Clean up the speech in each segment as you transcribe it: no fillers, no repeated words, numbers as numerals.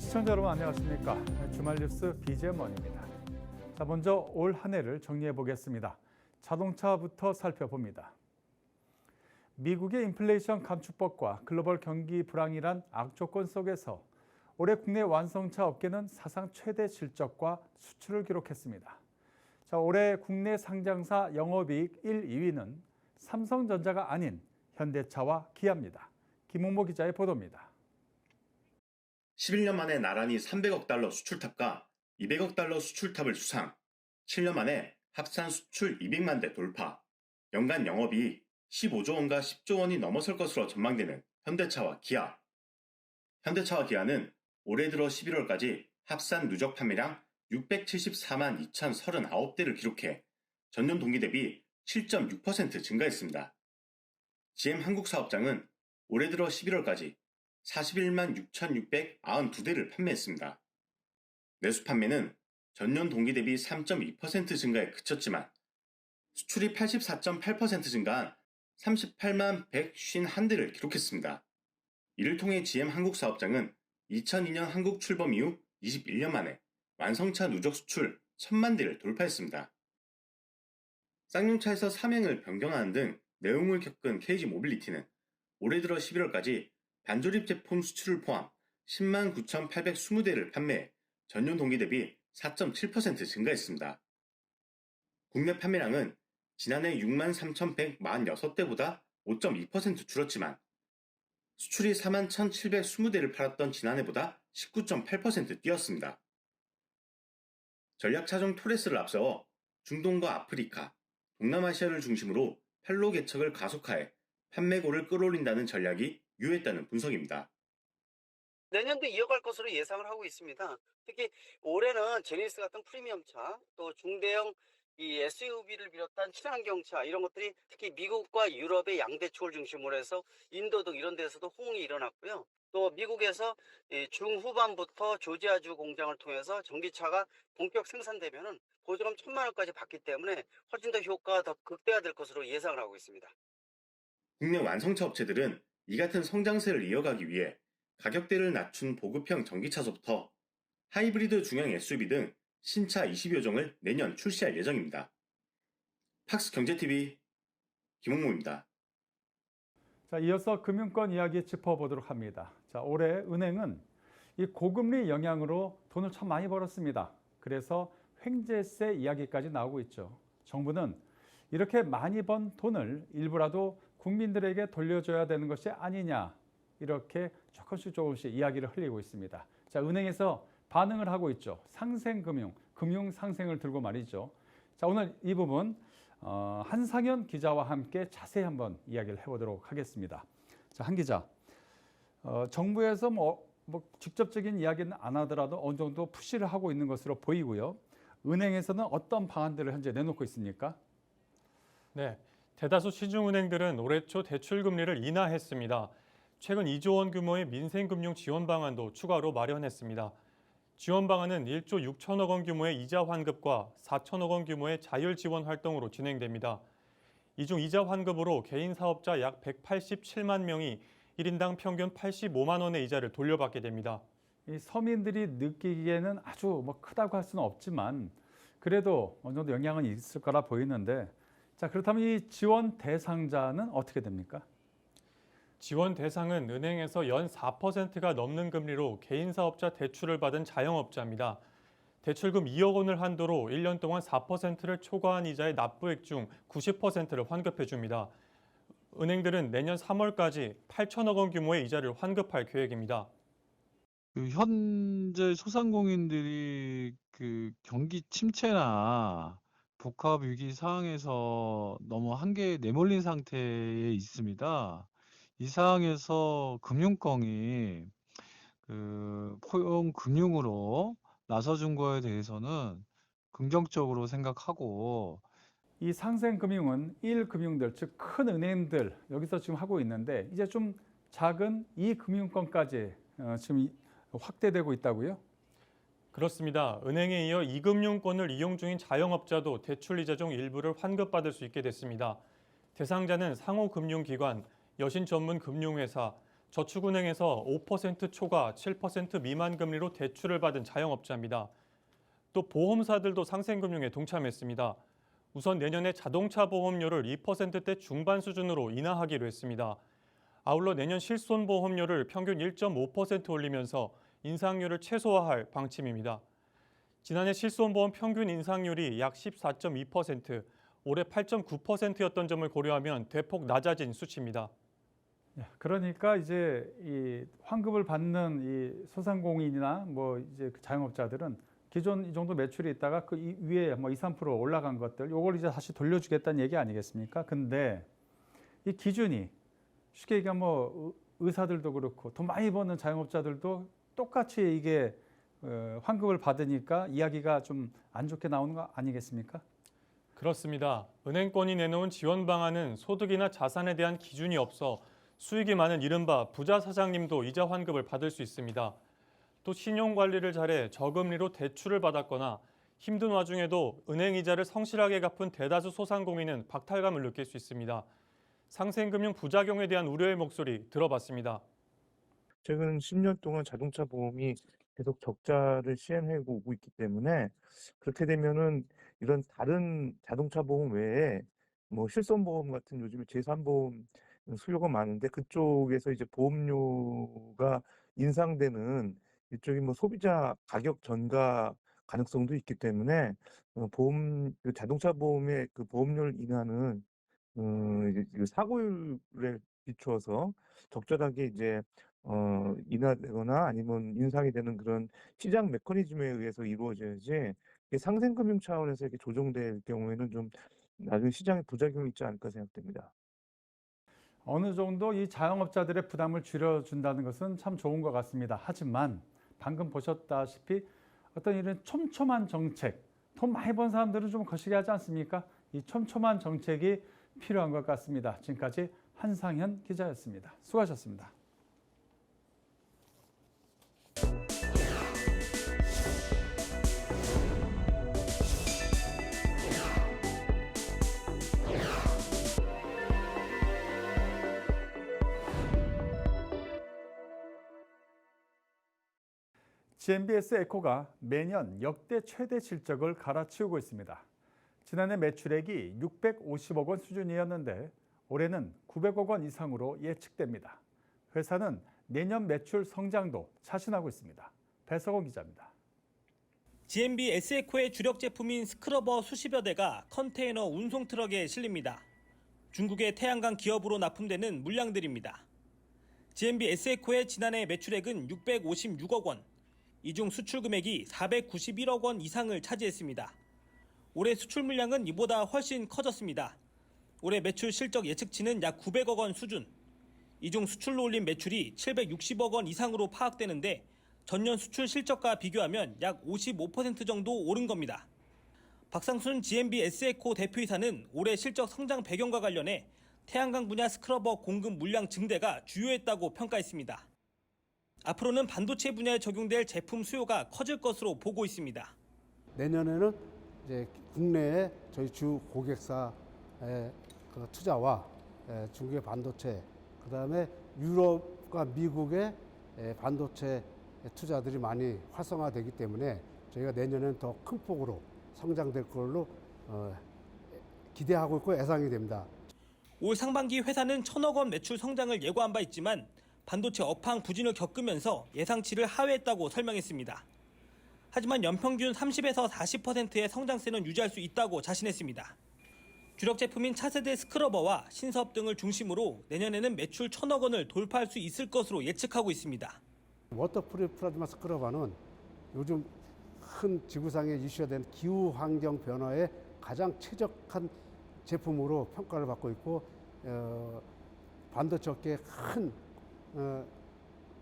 시청자 여러분 안녕하십니까? 주말 뉴스 BGM원입니다. 자, 먼저 올 한 해를 정리해 보겠습니다. 자동차부터 살펴봅니다. 미국의 인플레이션 감축법과 글로벌 경기 불황이란 악조건 속에서 올해 국내 완성차 업계는 사상 최대 실적과 수출을 기록했습니다. 자, 올해 국내 상장사 영업이익 1, 2위는 삼성전자가 아닌 현대차와 기아입니다. 김홍모 기자의 보도입니다. 11년 만에 나란히 300억 달러 수출탑과 200억 달러 수출탑을 수상, 7년 만에 합산 수출 200만 대 돌파, 연간 영업이익 15조 원과 10조 원이 넘어설 것으로 전망되는 현대차와 기아. 현대차와 기아는 올해 들어 11월까지 합산 누적 판매량 674만 2,039대를 기록해 전년 동기 대비 7.6% 증가했습니다. GM 한국 사업장은 올해 들어 11월까지 41만 6,692대를 판매했습니다. 내수 판매는 전년 동기 대비 3.2% 증가에 그쳤지만 수출이 84.8% 증가한 38만 151대를 기록했습니다. 이를 통해 GM 한국 사업장은 2002년 한국 출범 이후 21년 만에 완성차 누적 수출 1,000만 대를 돌파했습니다. 쌍용차에서 사명을 변경하는 등 내용을 겪은 KG 모빌리티는 올해 들어 11월까지 반조립 제품 수출을 포함 10만 9,820대를 판매해 전년 동기 대비 4.7% 증가했습니다. 국내 판매량은 지난해 6만 3,146대보다 5.2% 줄었지만 수출이 4만 1,720대를 팔았던 지난해보다 19.8% 뛰었습니다. 전략 차종 토레스를 앞세워 중동과 아프리카, 동남아시아를 중심으로 판로 개척을 가속화해 판매고를 끌어올린다는 전략이 유효했다는 분석입니다. 내년도 이어갈 것으로 예상을 하고 있습니다. 특히 올해는 제네시스 같은 프리미엄차, 또 중대형 이 SUV를 비롯한 친환경차 이런 것들이 특히 미국과 유럽의 양대축을 중심으로 해서 인도 등 이런 데서도 호응이 일어났고요. 또 미국에서 중후반부터 조지아주 공장을 통해서 전기차가 본격 생산되면은 보조금 1,000만 원까지 받기 때문에 훨씬 더 효과가 더 극대화될 것으로 예상을 하고 있습니다. 국내 완성차 업체들은 이 같은 성장세를 이어가기 위해 가격대를 낮춘 보급형 전기차서부터 하이브리드 중형 SUV 등 신차 20여 종을 내년 출시할 예정입니다. 팍스 경제TV 김홍모입니다. 자, 이어서 금융권 이야기 짚어보도록 합니다. 자, 올해 은행은 이 고금리 영향으로 돈을 참 많이 벌었습니다. 그래서 횡재세 이야기까지 나오고 있죠. 정부는 이렇게 많이 번 돈을 일부라도 국민들에게 돌려줘야 되는 것이 아니냐, 이렇게 조금씩 이야기를 흘리고 있습니다. 자, 은행에서 반응을 하고 있죠. 상생금융, 금융 상생을 들고 말이죠. 자, 오늘 이 부분 한상현 기자와 함께 자세히 한번 이야기를 해보도록 하겠습니다. 자, 한 기자, 정부에서 뭐 직접적인 이야기는 안 하더라도 어느 정도 푸시를 하고 있는 것으로 보이고요. 은행에서는 어떤 방안들을 현재 내놓고 있습니까? 네, 대다수 시중은행들은 올해 초 대출금리를 인하했습니다. 최근 2조 원 규모의 민생금융 지원 방안도 추가로 마련했습니다. 지원 방안은 1조 6천억 원 규모의 이자 환급과 4천억 원 규모의 자율 지원 활동으로 진행됩니다. 이 중 이자 환급으로 개인 사업자 약 187만 명이 1인당 평균 85만 원의 이자를 돌려받게 됩니다. 이 서민들이 느끼기에는 아주 크다고 할 수는 없지만 그래도 어느 정도 영향은 있을 거라 보이는데, 자, 그렇다면 이 지원 대상자는 어떻게 됩니까? 지원 대상은 은행에서 연 4%가 넘는 금리로 개인 사업자 대출을 받은 자영업자입니다. 대출금 2억 원을 한도로 1년 동안 4%를 초과한 이자의 납부액 중 90%를 환급해 줍니다. 은행들은 내년 3월까지 8천억 원 규모의 이자를 환급할 계획입니다. 현재 소상공인들이 경기 침체나 복합 위기 상황에서 너무 한계에 내몰린 상태에 있습니다. 이 상황에서 금융권이 포용 금융으로 나서준 거에 대해서는 긍정적으로 생각하고, 이 상생금융은 1금융들, 즉 큰 은행들 여기서 지금 하고 있는데 이제 좀 작은 2금융권까지 지금 확대되고 있다고요? 그렇습니다. 은행에 이어 2금융권을 이용 중인 자영업자도 대출 이자 중 일부를 환급받을 수 있게 됐습니다. 대상자는 상호금융기관, 여신 전문 금융회사, 저축은행에서 5% 초과 7% 미만 금리로 대출을 받은 자영업자입니다. 또 보험사들도 상생금융에 동참했습니다. 우선 내년에 자동차 보험료를 2%대 중반 수준으로 인하하기로 했습니다. 아울러 내년 실손보험료를 평균 1.5% 올리면서 인상률을 최소화할 방침입니다. 지난해 실손보험 평균 인상률이 약 14.2%, 올해 8.9%였던 점을 고려하면 대폭 낮아진 수치입니다. 그러니까 이제 이 환급을 받는 이 소상공인이나 뭐 이제 그 자영업자들은 기존 이 정도 매출이 있다가 그 위에 뭐 2, 3% 올라간 것들 요걸 이제 다시 돌려주겠다는 얘기 아니겠습니까? 근데 이 기준이 쉽게 얘기하면 뭐 의사들도 그렇고 돈 많이 버는 자영업자들도 똑같이 이게 환급을 받으니까 이야기가 좀 안 좋게 나오는 거 아니겠습니까? 그렇습니다. 은행권이 내놓은 지원 방안은 소득이나 자산에 대한 기준이 없어 수익이 많은 이른바 부자 사장님도 이자 환급을 받을 수 있습니다. 또 신용 관리를 잘해 저금리로 대출을 받았거나 힘든 와중에도 은행 이자를 성실하게 갚은 대다수 소상공인은 박탈감을 느낄 수 있습니다. 상생금융 부작용에 대한 우려의 목소리 들어봤습니다. 최근 10년 동안 자동차 보험이 계속 적자를 시행해 오고 있기 때문에 그렇게 되면은 이런 다른 자동차 보험 외에 뭐 실손보험 같은 요즘에 제3보험 수요가 많은데 그쪽에서 이제 보험료가 인상되는 일종의 뭐 소비자 가격 전가 가능성도 있기 때문에 그 자동차 보험의 그 보험료를 인하는 이제 그 사고율에 비추어서 적절하게 이제 인하되거나 아니면 인상이 되는 그런 시장 메커니즘에 의해서 이루어져야지 이게 상생금융 차원에서 이렇게 조정될 경우에는 좀 나중에 시장에 부작용이 있지 않을까 생각됩니다. 어느 정도 이 자영업자들의 부담을 줄여준다는 것은 참 좋은 것 같습니다. 하지만 방금 보셨다시피 어떤 이런 촘촘한 정책, 돈 많이 번 사람들은 좀 거시기 하지 않습니까? 이 촘촘한 정책이 필요한 것 같습니다. 지금까지 한상현 기자였습니다. 수고하셨습니다. GMBS 에코가 매년 역대 최대 실적을 갈아치우고 있습니다. 지난해 매출액이 650억 원 수준이었는데 올해는 900억 원 이상으로 예측됩니다. 회사는 내년 매출 성장도 자신하고 있습니다. 배석원 기자입니다. GMB S에코의 주력 제품인 스크러버 수십여 대가 컨테이너 운송 트럭에 실립니다. 중국의 태양광 기업으로 납품되는 물량들입니다. GMB S에코의 지난해 매출액은 656억 원, 이 중 수출 금액이 491억 원 이상을 차지했습니다. 올해 수출 물량은 이보다 훨씬 커졌습니다. 올해 매출 실적 예측치는 약 900억 원 수준. 이 중 수출로 올린 매출이 760억 원 이상으로 파악되는데 전년 수출 실적과 비교하면 약 55% 정도 오른 겁니다. 박상순 GMB S에코 대표이사는 올해 실적 성장 배경과 관련해 태양광 분야 스크러버 공급 물량 증대가 주요했다고 평가했습니다. 앞으로는 반도체 분야에 적용될 제품 수요가 커질 것으로 보고 있습니다. 내년에는 이제 국내에 저희 주 고객사의 그 투자와 중국의 반도체, 그다음에 유럽과 미국의 반도체 투자들이 많이 활성화되기 때문에 저희가 내년에는 더 큰 폭으로 성장될 걸로 기대하고 있고 예상이 됩니다. 올 상반기 회사는 1,000억 원 매출 성장을 예고한 바 있지만 반도체 업황 부진을 겪으면서 예상치를 하회했다고 설명했습니다. 하지만 연평균 30에서 40%의 성장세는 유지할 수 있다고 자신했습니다. 주력 제품인 차세대 스크러버와 신사업 등을 중심으로 내년에는 매출 1,000억 원을 돌파할 수 있을 것으로 예측하고 있습니다. 워터프리 플라즈마 스크러버는 요즘 큰 지구상에 이슈가 된 기후 환경 변화에 가장 최적한 제품으로 평가를 받고 있고 반도체 업계의 큰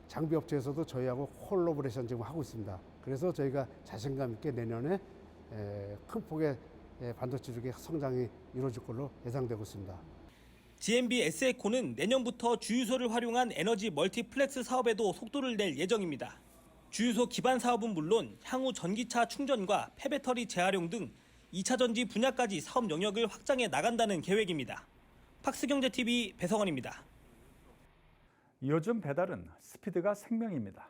장비 업체에서도 저희하고 콜라보레이션 지금 하고 있습니다. 그래서 저희가 자신감 있게 내년에 큰 폭의 반도체 쪽의 성장이 이루어질 걸로 예상되고 있습니다. GMB S에코는 내년부터 주유소를 활용한 에너지 멀티플렉스 사업에도 속도를 낼 예정입니다. 주유소 기반 사업은 물론 향후 전기차 충전과 폐배터리 재활용 등 2차 전지 분야까지 사업 영역을 확장해 나간다는 계획입니다. 팍스경제TV 배성원입니다. 요즘 배달은 스피드가 생명입니다.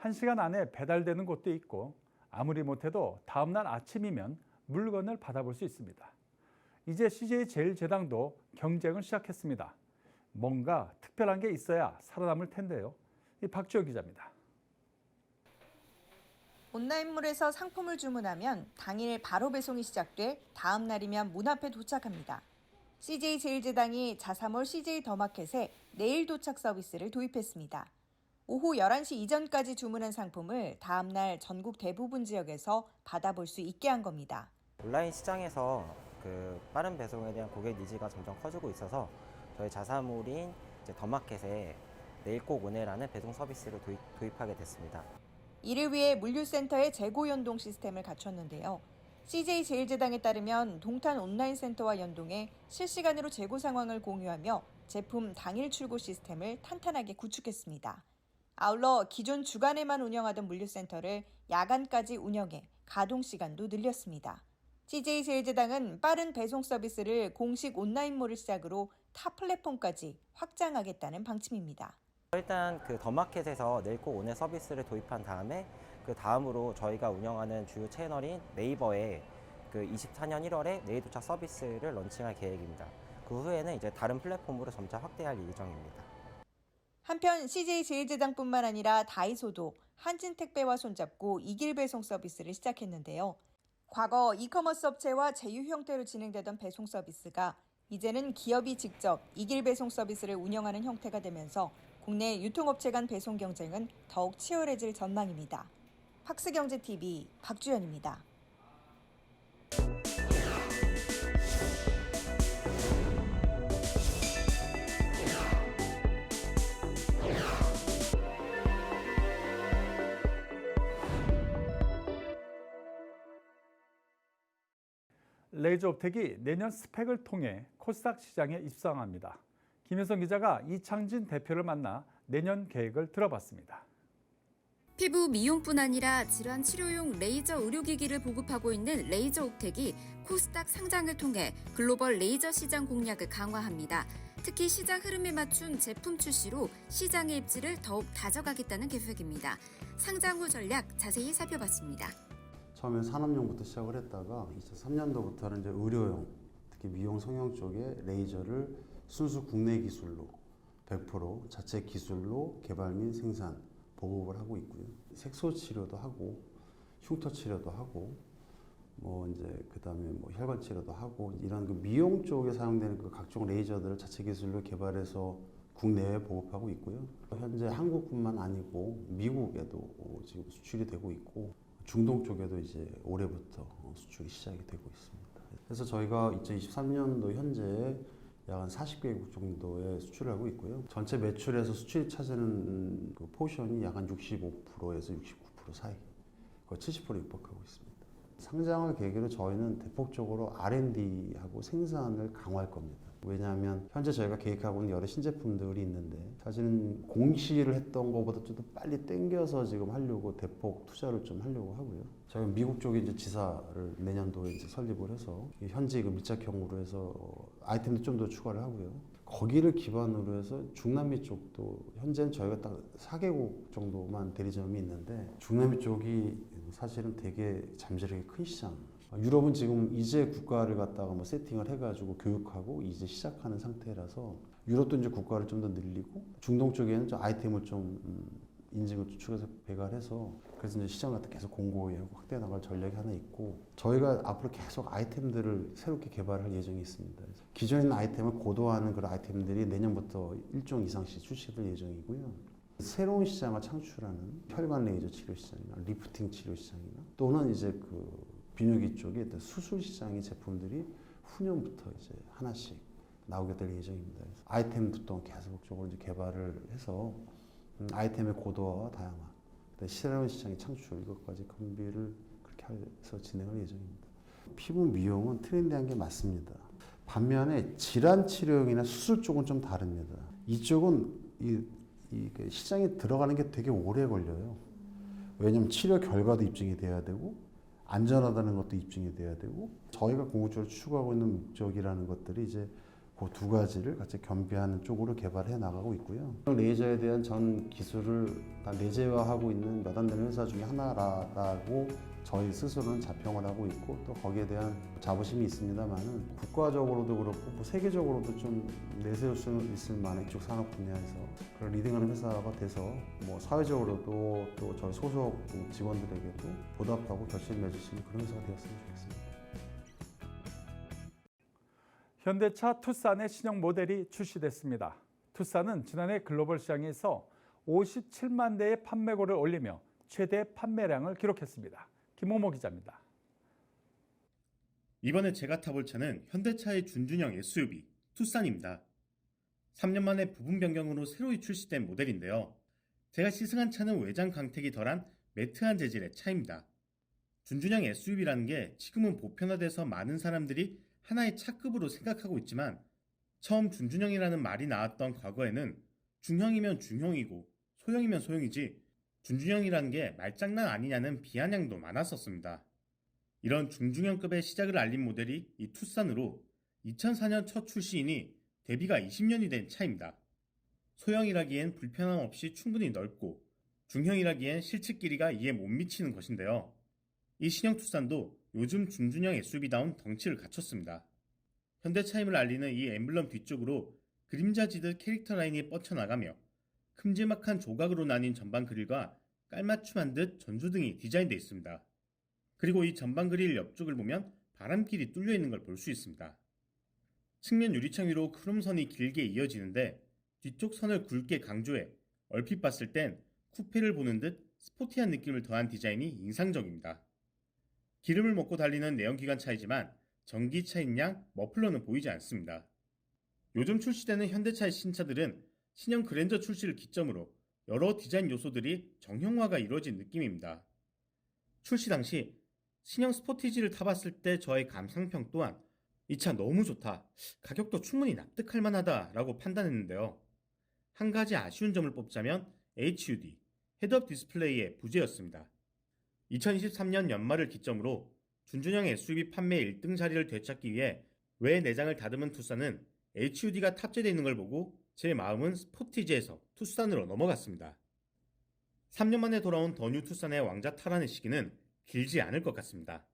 1시간 안에 배달되는 곳도 있고 아무리 못해도 다음날 아침이면 물건을 받아볼 수 있습니다. 이제 CJ제일제당도 경쟁을 시작했습니다. 뭔가 특별한 게 있어야 살아남을 텐데요. 박주호 기자입니다. 온라인몰에서 상품을 주문하면 당일 바로 배송이 시작돼 다음 날이면 문 앞에 도착합니다. CJ제일제당이 자사몰 CJ더마켓에 내일 도착 서비스를 도입했습니다. 오후 11시 이전까지 주문한 상품을 다음 날 전국 대부분 지역에서 받아볼 수 있게 한 겁니다. 온라인 시장에서 빠른 배송에 대한 고객 니즈가 점점 커지고 있어서 저희 자사몰인 더마켓에 내일 꼭 오네라는 배송 서비스를 도입하게 됐습니다. 이를 위해 물류센터의 재고 연동 시스템을 갖췄는데요. CJ제일제당에 따르면 동탄 온라인센터와 연동해 실시간으로 재고 상황을 공유하며 제품 당일 출고 시스템을 탄탄하게 구축했습니다. 아울러 기존 주간에만 운영하던 물류센터를 야간까지 운영해 가동 시간도 늘렸습니다. CJ제일제당은 빠른 배송 서비스를 공식 온라인몰을 시작으로 타 플랫폼까지 확장하겠다는 방침입니다. 일단 더마켓에서 내일 꼭 오네 서비스를 도입한 다음에 그 다음으로 저희가 운영하는 주요 채널인 네이버에 24년 1월에 내일 도착 서비스를 런칭할 계획입니다. 그 후에는 이제 다른 플랫폼으로 점차 확대할 예정입니다. 한편 CJ제일제당뿐만 아니라 다이소도 한진택배와 손잡고 이길 배송 서비스를 시작했는데요. 과거 이커머스 업체와 제휴 형태로 진행되던 배송 서비스가 이제는 기업이 직접 이길 배송 서비스를 운영하는 형태가 되면서 국내 유통업체 간 배송 경쟁은 더욱 치열해질 전망입니다. 팍스경제TV 박주연입니다. 레이저 옵텍이 내년 스펙을 통해 코스닥 시장에 입상합니다. 김효성 기자가 이창진 대표를 만나 내년 계획을 들어봤습니다. 피부 미용뿐 아니라 질환 치료용 레이저 의료기기를 보급하고 있는 레이저 옵텍이 코스닥 상장을 통해 글로벌 레이저 시장 공략을 강화합니다. 특히 시장 흐름에 맞춘 제품 출시로 시장의 입지를 더욱 다져가겠다는 계획입니다. 상장 후 전략 자세히 살펴봤습니다. 처음엔 산업용부터 시작을 했다가 2003년도부터는 이제 의료용, 특히 미용 성형 쪽에 레이저를 순수 국내 기술로 100% 자체 기술로 개발 및 생산, 보급을 하고 있고요. 색소 치료도 하고 흉터 치료도 하고 그다음에 혈관 치료도 하고 이런 미용 쪽에 사용되는 각종 레이저들을 자체 기술로 개발해서 국내에 보급하고 있고요. 현재 한국뿐만 아니고 미국에도 지금 수출이 되고 있고 중동 쪽에도 이제 올해부터 수출이 시작이 되고 있습니다. 그래서 저희가 2023년도 현재 약 한 40개국 정도의 수출을 하고 있고요. 전체 매출에서 수출이 차지하는 그 포션이 약 한 65%에서 69% 사이, 거의 70%에 육박하고 있습니다. 상장을 계기로 저희는 대폭적으로 R&D하고 생산을 강화할 겁니다. 왜냐하면 현재 저희가 계획하고 있는 여러 신제품들이 있는데 사실은 공시를 했던 것보다 좀 더 빨리 땡겨서 지금 하려고 대폭 투자를 좀 하려고 하고요. 저희가 미국 쪽에 이제 지사를 내년도에 이제 설립을 해서 현지 밀착형으로 해서 아이템도 좀 더 추가를 하고요. 거기를 기반으로 해서 중남미 쪽도 현재는 저희가 딱 4개국 정도만 대리점이 있는데 중남미 쪽이 사실은 되게 잠재력이 큰 시장. 유럽은 지금 이제 국가를 갖다가 세팅을 해가지고 교육하고 이제 시작하는 상태라서 유럽도 이제 국가를 좀 더 늘리고 중동 쪽에는 좀 아이템을 좀 인증을 추측해서 배달해서 그래서 이제 시장을 계속 공고히 하고 확대해 나갈 전략이 하나 있고 저희가 앞으로 계속 아이템들을 새롭게 개발할 예정이 있습니다. 기존에 있는 아이템을 고도화하는 그런 아이템들이 내년부터 1종 이상씩 출시될 예정이고요. 새로운 시장을 창출하는 혈관 레이저 치료 시장이나 리프팅 치료 시장이나 또는 이제 비뇨기 쪽에 수술 시장의 제품들이 후년부터 이제 하나씩 나오게 될 예정입니다. 아이템도 또 계속적으로 이제 개발을 해서 아이템의 고도화와 다양화, 새로운 시장의 창출 이것까지 준비를 그렇게 해서 진행할 예정입니다. 피부 미용은 트렌디한 게 맞습니다. 반면에 질환 치료용이나 수술 쪽은 좀 다릅니다. 이쪽은 이 시장에 들어가는 게 되게 오래 걸려요. 왜냐하면 치료 결과도 입증이 돼야 되고 안전하다는 것도 입증이 돼야 되고 저희가 궁극적으로 추구하고 있는 목적이라는 것들이 이제 그 두 가지를 같이 겸비하는 쪽으로 개발해 나가고 있고요. 레이저에 대한 전 기술을 다 내재화하고 있는 몇 안 되는 회사 중에 하나라고 저희 스스로는 자평을 하고 있고 또 거기에 대한 자부심이 있습니다만은 국가적으로도 그렇고 뭐 세계적으로도 좀 내세울 수 있을 만한 이쪽 산업 분야에서 그런 리딩하는 회사가 돼서 뭐 사회적으로도 또 저희 소속 직원들에게도 보답하고 결실 맺을 수 있는 그런 회사가 되었으면 좋겠습니다. 현대차 투싼의 신형 모델이 출시됐습니다. 투싼은 지난해 글로벌 시장에서 57만 대의 판매고를 올리며 최대 판매량을 기록했습니다. 김호모 기자입니다. 이번에 제가 타볼 차는 현대차의 준준형 SUV 투싼입니다. 3년 만에 부분 변경으로 새로 출시된 모델인데요. 제가 시승한 차는 외장 광택이 덜한 매트한 재질의 차입니다. 준준형 SUV라는 게 지금은 보편화돼서 많은 사람들이 하나의 차급으로 생각하고 있지만 처음 준준형이라는 말이 나왔던 과거에는 중형이면 중형이고 소형이면 소형이지 준준형이라는 게 말장난 아니냐는 비아냥도 많았었습니다. 이런 중중형급의 시작을 알린 모델이 이 투싼으로 2004년 첫 출시이니 데뷔가 20년이 된 차입니다. 소형이라기엔 불편함 없이 충분히 넓고 중형이라기엔 실측 길이가 이에 못 미치는 것인데요. 이 신형 투싼도 요즘 준준형 SUV다운 덩치를 갖췄습니다. 현대차임을 알리는 이 엠블럼 뒤쪽으로 그림자지듯 캐릭터 라인이 뻗쳐나가며 큼지막한 조각으로 나뉜 전방 그릴과 깔맞춤한 듯 전조등이 디자인되어 있습니다. 그리고 이 전방 그릴 옆쪽을 보면 바람길이 뚫려 있는 걸 볼 수 있습니다. 측면 유리창 위로 크롬선이 길게 이어지는데 뒤쪽 선을 굵게 강조해 얼핏 봤을 땐 쿠페를 보는 듯 스포티한 느낌을 더한 디자인이 인상적입니다. 기름을 먹고 달리는 내연기관차이지만 전기차인 양 머플러는 보이지 않습니다. 요즘 출시되는 현대차의 신차들은 신형 그랜저 출시를 기점으로 여러 디자인 요소들이 정형화가 이루어진 느낌입니다. 출시 당시 신형 스포티지를 타봤을 때 저의 감상평 또한 이 차 너무 좋다, 가격도 충분히 납득할 만하다 라고 판단했는데요. 한 가지 아쉬운 점을 뽑자면 HUD, 헤드업 디스플레이의 부재였습니다. 2023년 연말을 기점으로 준준형 SUV 판매 1등 자리를 되찾기 위해 외 내장을 다듬은 투싼은 HUD가 탑재되어 있는 걸 보고 제 마음은 스포티지에서 투싼으로 넘어갔습니다. 3년 만에 돌아온 더 뉴 투싼의 왕자 탈환의 시기는 길지 않을 것 같습니다.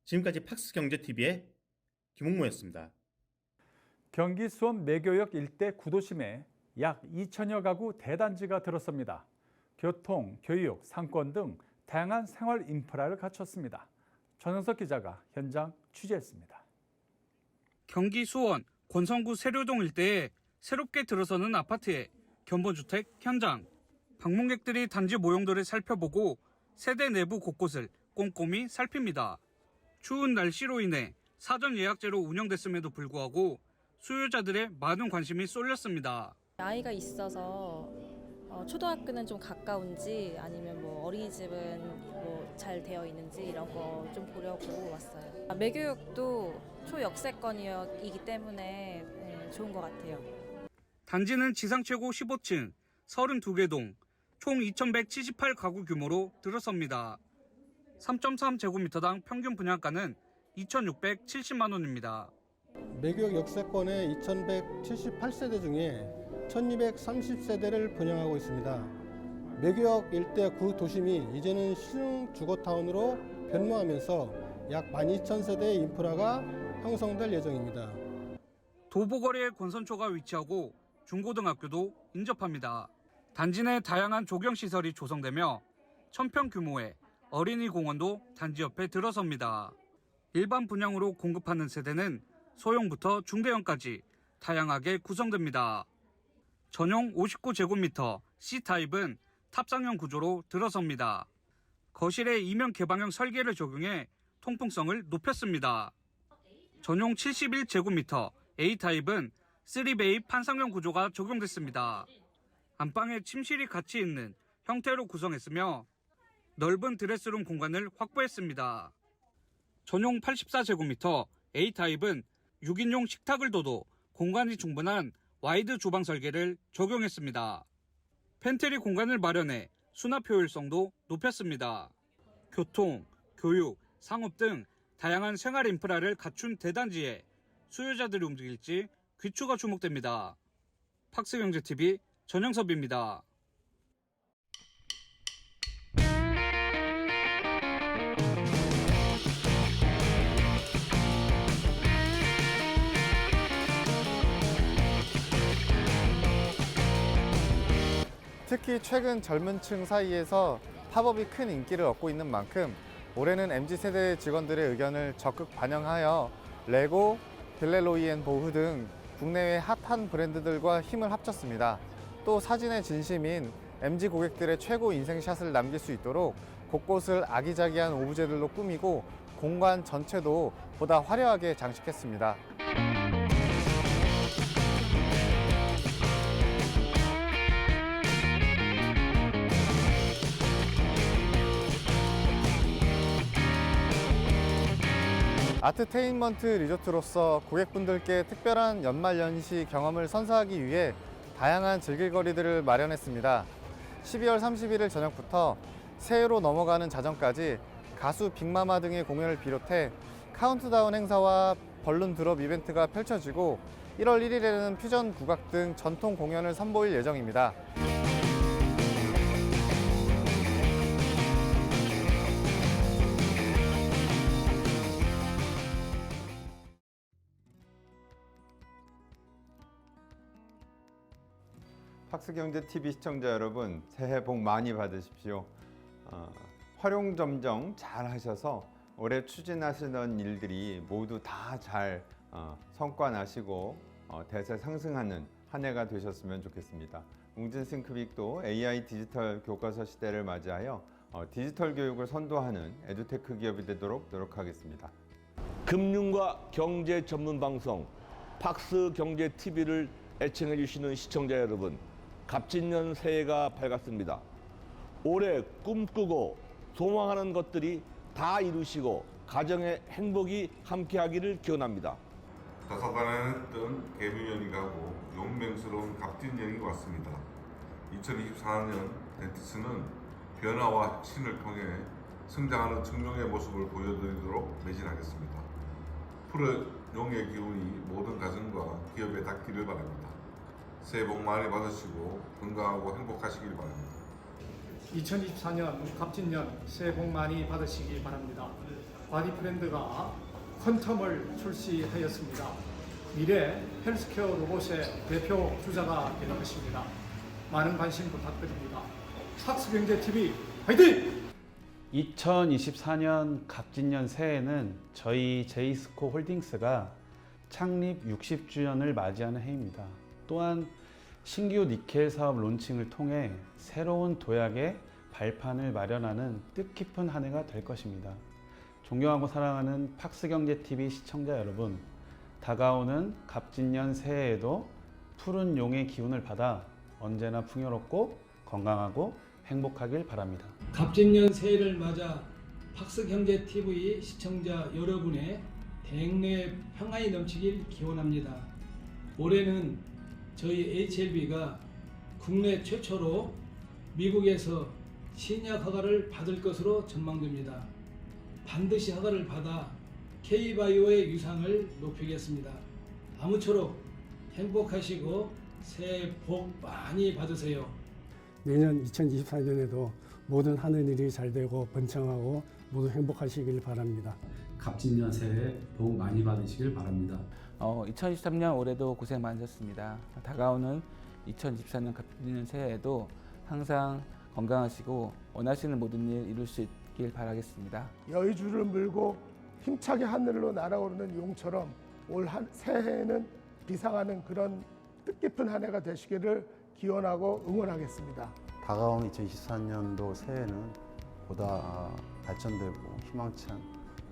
지금까지 팍스경제TV의 김홍모였습니다. 경기 수원 매교역 일대 구도심에 약 2천여 가구 대단지가 들었습니다. 교통, 교육, 상권 등 다양한 생활 인프라를 갖췄습니다. 전영석 기자가 현장 취재했습니다. 경기 수원 권성구 세류동 일대에 새롭게 들어서는 아파트의 견본주택 현장. 방문객들이 단지 모형들을 살펴보고 세대 내부 곳곳을 꼼꼼히 살핍니다. 추운 날씨로 인해 사전 예약제로 운영됐음에도 불구하고 수요자들의 많은 관심이 쏠렸습니다. 아이가 있어서 초등학교는 좀 가까운지 아니면 뭐 어린이집은 뭐 잘 되어 있는지 이런 거 좀 보려고 왔어요. 매교육도 초역세권이기 때문에 좋은 것 같아요. 단지는 지상 최고 15층, 32개 동, 총 2,178가구 규모로 들어섭니다. 3.3제곱미터당 평균 분양가는 2,670만 원입니다. 매교역 역세권의 2,178세대 중에 1,230세대를 분양하고 있습니다. 매교역 일대 구도심이 이제는 신흥주거타운으로 변모하면서 약 12,000세대의 인프라가 형성될 예정입니다. 도보거리에 권선초가 위치하고 중고등학교도 인접합니다. 단지 내 다양한 조경시설이 조성되며 1,000평 규모의 어린이 공원도 단지 옆에 들어섭니다. 일반 분양으로 공급하는 세대는 소형부터 중대형까지 다양하게 구성됩니다. 전용 59제곱미터 C타입은 탑상형 구조로 들어섭니다. 거실에 이면 개방형 설계를 적용해 통풍성을 높였습니다. 전용 71제곱미터 A타입은 3베이 판상형 구조가 적용됐습니다. 안방에 침실이 같이 있는 형태로 구성했으며 넓은 드레스룸 공간을 확보했습니다. 전용 84제곱미터 A타입은 6인용 식탁을 둬도 공간이 충분한 와이드 주방 설계를 적용했습니다. 팬트리 공간을 마련해 수납 효율성도 높였습니다. 교통, 교육, 상업 등 다양한 생활 인프라를 갖춘 대단지에 수요자들이 움직일지 귀추가 주목됩니다. 팍스경제TV 전영섭입니다. 특히 최근 젊은 층 사이에서 팝업이 큰 인기를 얻고 있는 만큼 올해는 MZ세대 직원들의 의견을 적극 반영하여 레고, 빌레로이앤보흐 등 국내외 핫한 브랜드들과 힘을 합쳤습니다. 또 사진의 진심인 MZ 고객들의 최고 인생샷을 남길 수 있도록 곳곳을 아기자기한 오브제들로 꾸미고 공간 전체도 보다 화려하게 장식했습니다. 아트테인먼트 리조트로서 고객분들께 특별한 연말연시 경험을 선사하기 위해 다양한 즐길거리들을 마련했습니다. 12월 31일 저녁부터 새해로 넘어가는 자정까지 가수 빅마마 등의 공연을 비롯해 카운트다운 행사와 벌룬 드롭 이벤트가 펼쳐지고 1월 1일에는 퓨전 국악 등 전통 공연을 선보일 예정입니다. 팍스경제TV 시청자 여러분, 새해 복 많이 받으십시오. 활용점정 잘 하셔서 올해 추진하시던 일들이 모두 다 잘 성과 나시고 대세 상승하는 한 해가 되셨으면 좋겠습니다. 웅진 싱크빅도 AI 디지털 교과서 시대를 맞이하여 디지털 교육을 선도하는 에듀테크 기업이 되도록 노력하겠습니다. 금융과 경제 전문 방송 팍스경제TV를 애청해 주시는 시청자 여러분, 갑진년 새해가 밝았습니다. 올해 꿈꾸고 소망하는 것들이 다 이루시고 가정의 행복이 함께하기를 기원합니다. 다사다난했던 개미년이 가고 용맹스러운 갑진년이 왔습니다. 2024년 덴티스는 변화와 혁신을 통해 성장하는 청룡의 모습을 보여드리도록 매진하겠습니다. 푸른 용의 기운이 모든 가정과 기업에 닿기를 바랍니다. 새해 복 많이 받으시고 건강하고 행복하시길 바랍니다. 2024년 갑진년 새해 복 많이 받으시기 바랍니다. 바디프렌드가 퀀텀을 출시하였습니다. 미래 헬스케어 로봇의 대표 주자가 될 것입니다. 많은 관심 부탁드립니다. 팍스경제TV 화이팅! 2024년 갑진년 새해에는 저희 제이스코 홀딩스가 창립 60주년을 맞이하는 해입니다. 또한 신규 니켈 사업 론칭을 통해 새로운 도약의 발판을 마련하는 뜻깊은 한 해가 될 것입니다. 존경하고 사랑하는 팍스경제TV 시청자 여러분, 다가오는 갑진년 새해에도 푸른 용의 기운을 받아 언제나 풍요롭고 건강하고 행복하길 바랍니다. 갑진년 새해를 맞아 팍스경제TV 시청자 여러분의 대내 평안이 넘치길 기원합니다. 올해는 저희 HLB가 국내 최초로 미국에서 신약 허가를 받을 것으로 전망됩니다. 반드시 허가를 받아 K바이오의 위상을 높이겠습니다. 아무쪼록 행복하시고 새해 복 많이 받으세요. 내년 2024년에도 모든 하는 일이 잘 되고 번창하고 모두 행복하시길 바랍니다. 갑진년 새해 복 많이 받으시길 바랍니다. 2023년 올해도 고생 많으셨습니다. 다가오는 2024년 갑진년 새해에도 항상 건강하시고 원하시는 모든 일 이룰 수 있길 바라겠습니다. 여의주를 물고 힘차게 하늘로 날아오르는 용처럼 올 새해에는 비상하는 그런 뜻깊은 한 해가 되시기를 기원하고 응원하겠습니다. 다가온 2024년도 새해는 보다 발전되고 희망찬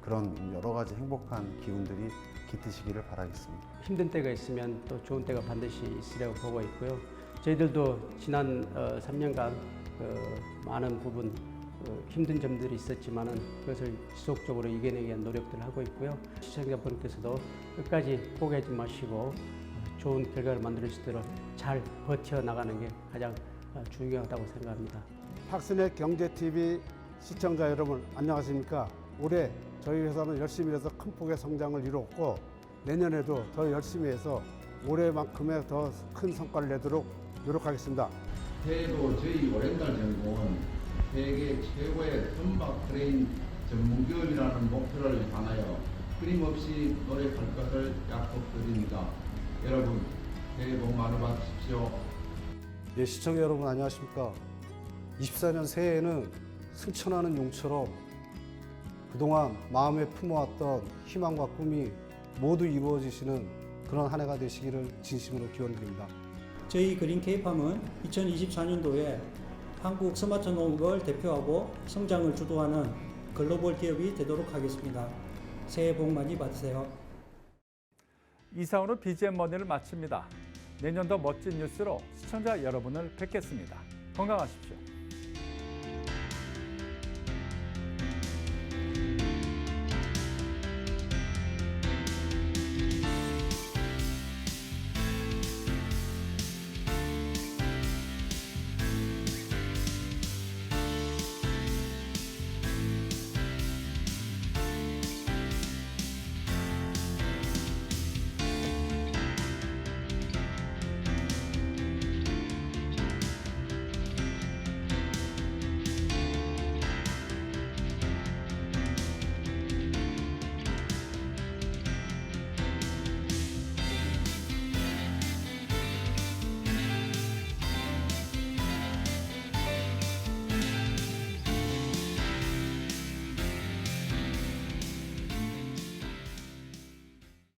그런 여러 가지 행복한 기운들이 깃드시기를 바라겠습니다. 힘든 때가 있으면 또 좋은 때가 반드시 있으려고 보고 있고요. 저희들도 지난 3년간 많은 부분 힘든 점들이 있었지만은 그것을 지속적으로 이겨내기 위한 노력들을 하고 있고요. 시청자분께서도 끝까지 포기하지 마시고 좋은 결과를 만들 수 있도록 잘 버텨나가는 게 가장 중요하다고 생각합니다. 팍스넷 경제TV 시청자 여러분 안녕하십니까? 올해 저희 회사는 열심히 해서 큰 폭의 성장을 이뤘고 내년에도 더 열심히 해서 올해만큼의 더 큰 성과를 내도록 노력하겠습니다. 새해도 저희 오렌달 전공은 세계 최고의 선박 크레인 전문 기업이라는 목표를 향하여 끊임없이 노력할 것을 약속드립니다. 여러분 새해 복 많이 받으십시오. 예, 시청자 여러분 안녕하십니까. 24년 새해에는 승천하는 용처럼 그동안 마음에 품어왔던 희망과 꿈이 모두 이루어지시는 그런 한 해가 되시기를 진심으로 기원드립니다. 저희 그린 K팜은 2024년도에 한국 스마트 농업을 대표하고 성장을 주도하는 글로벌 기업이 되도록 하겠습니다. 새해 복 많이 받으세요. 이상으로 BGM 머니를 마칩니다. 내년도 멋진 뉴스로 시청자 여러분을 뵙겠습니다. 건강하십시오.